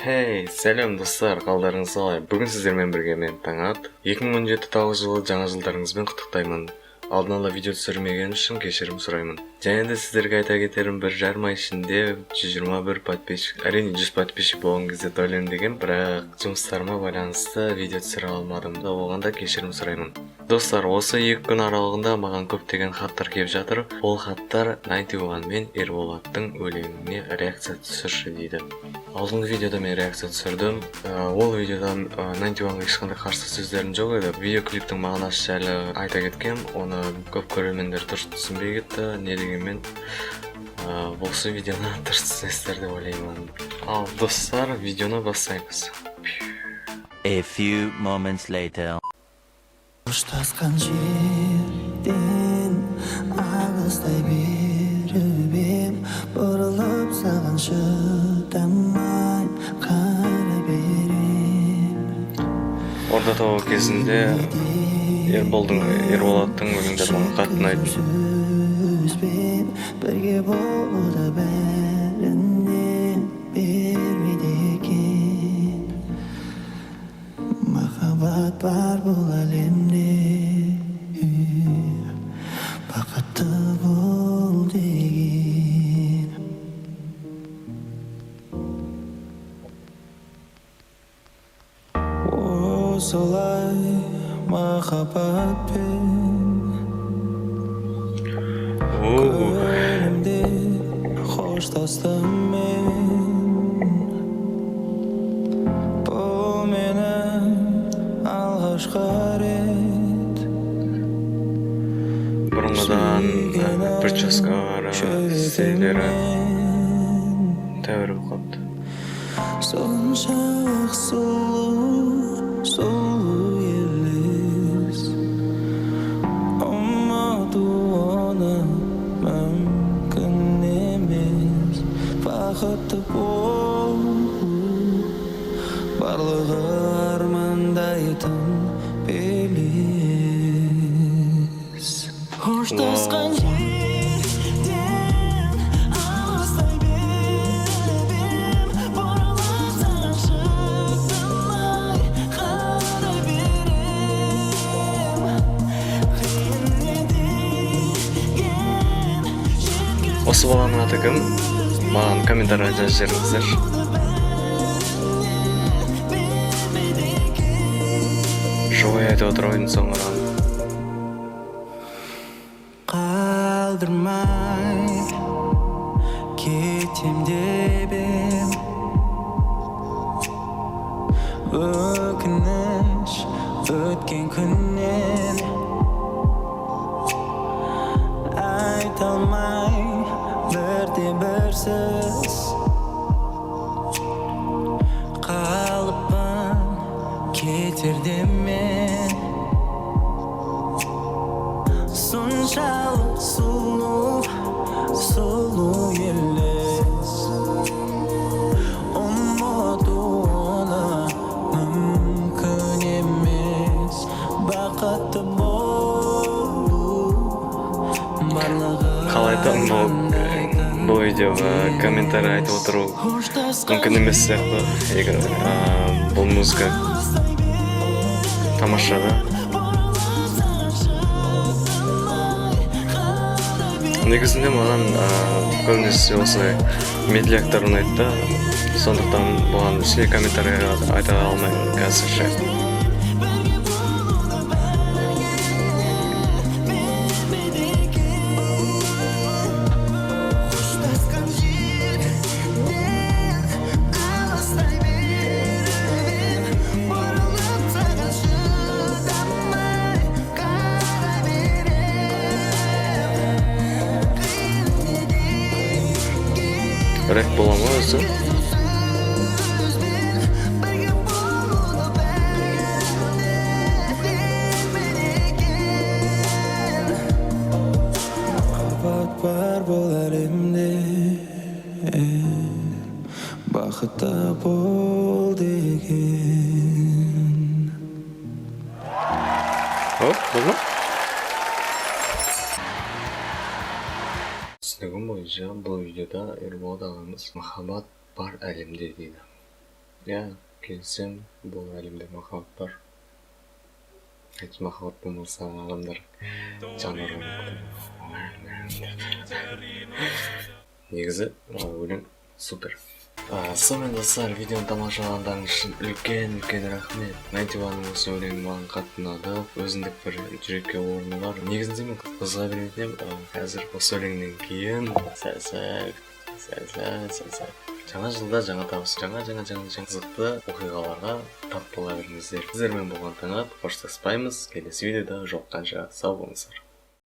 Hey, сәлем достар, қалдарыңыз қалай? Бүгін сіздермен бірге мен Таңат. 2017 тағы жылы жаңа жылдарыңызбен құттықтаймын. Алдын ала видео түсірмеген үшін кешірім сұраймын. Және де сіздерге айта кетерім, 1,5 ай ішінде 121 подписчик, әрине 100 подписчик болған кезде тойлаймын деген, бірақ жұмыстарыма байланысты видео түсіре алмадым. Оған да кешірім сұраймын. Достар, осы 2 күн аралығында маған көптеген хаттар келіп жатыр. Ол хаттар 91 мен Ерболаттың өлеңіне реакция түсірші дейді. Алдыңғы видеода мен реакция түсірдім. Ол видеода 91-ға ешқандай қарсы сөздерім жоқ еді. Видеоклиптің мағынасы жайлы айта кеткем, оны көп көрермендер дұрыс түсінбей кетті. Не дегенмен осы видеоны дұрыс түсінесіздер деп ойлаймын. Ал достар, видеоны бастаймыз. A few moments later. Қоштасқан жерден ағыстай беріп ем, бұрылып саған шыдамай қара берем. Орда тауы кезінде Ерболаттың өлеңдері маған қатты ұнайды. Сөзбен бірге болуды бәріне бермейді екен. Махаббат бар бұл әлемде, бақытты бол деген. Осылай махаббатпен көңілімде қоштастым мен. Бұл менің алғашқы рет Бұрынғыдан прическалары, стильдері тәуір қапты. соншалық сұлу, сұлу елес, ұмыту оны мүмкін емес. Бақытты болу барлығы армандайтын белес. Қоштасқан жерден алыстай беріп ем, бұрылып саған шыдамай қара берем. Қиын не деген жеткізбей Осы баланың аты кім? Маған комментария жазып жіберіңіздер. Жой айтып отыр ойын соңынан. қалдырмай кетем деп ем, өкініш өткен күннен айта алмай бірде-бір сөз қалыппын кетерде мен. Соншалық сұлу, сұлу елес, ұмыту оны мүмкін емес. Бақытты болу барлығы Қалайтын бұл видеоға комментарий айтып отыру мүмкін емес сияқты. Егер бұл музыка тамаша да. Негізінде маған көбінесе осылай медляктар ұнайды да, сондықтан бұған ешқандай комментарий айта алмаймын қазірше. Қоштасқан жерден алыстай беріп ем, бұрылып саған шыдамай қара берем. Қиын не деген Рэп бола ма өзі? сөзбен бірге болуды бәріне бермейді екен. Махаббат бар бұл әлемде, бақытты бол деген. Болды ма? Түсінігім бойынша бұл видеода Ерболат ағамыз махаббат бар әлемде дейді. Я келсем, бұл әлемде махаббат бар. Hiç махаббат болмаса адамдар жануар негізі өлең супер. Сонымен достар, видеоны тамашалағандарыңыз үшін үлкен рахмет. Найтиваның осы өлеңі маған қатты ұнады. Өзіндік бір жүрекке орны бар. Негізінде мен қызға бермейтін едім. Қазір осы өлеңнен кейін сәл жаңа жылда жаңа табыс, жаңа қызықты оқиғаларға тап бола беріңіздер. Сіздермен болған Таңат, қоштаспаймыз. Келесі видеода жолыққанша сау болыңыздар.